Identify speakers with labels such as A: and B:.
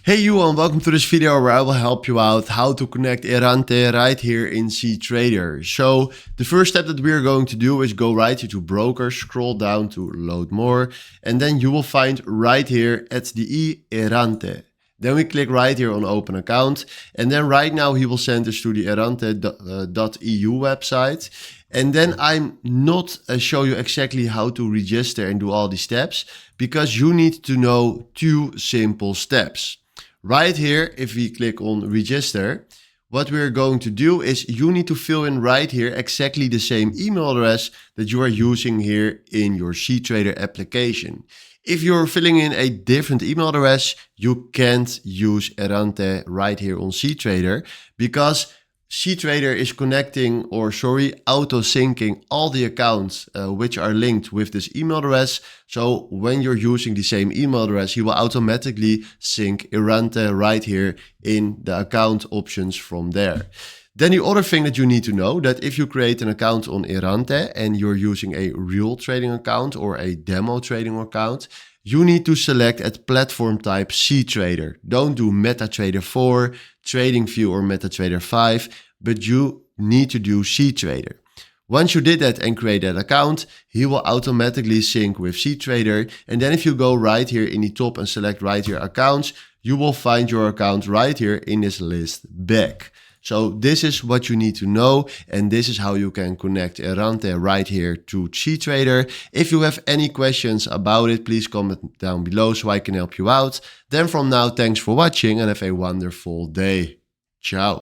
A: Hey you and welcome to this video where I will help you out how to connect Errante right here in cTrader. So the first step that we are going to do is go right here to broker, scroll down to load more, and then you will find right here at the Errante. Then we click right here on open account, and then right now he will send us to the Errante.eu website. And then I'm not show you exactly how to register and do all these steps, because you need to know two simple steps. Right here, if we click on register, what we're going to do is you need to fill in right here exactly the same email address that you are using here in your cTrader application. If you're filling in a different email address, you can't use Errante right here on cTrader, because cTrader is auto-syncing all the accounts which are linked with this email address. So when you're using the same email address, he will automatically sync Errante right here in the account options from there. Then the other thing that you need to know, that if you create an account on Errante and you're using a real trading account or a demo trading account, you need to select at platform type cTrader. Don't do MetaTrader 4, TradingView or MetaTrader 5, but you need to do cTrader. Once you did that and create that account, he will automatically sync with cTrader. And then if you go right here in the top and select right here accounts, you will find your account right here in this list back. So this is what you need to know, and this is how you can connect Errante right here to cTrader. If you have any questions about it, please comment down below so I can help you out. Then from now, thanks for watching and have a wonderful day. Ciao.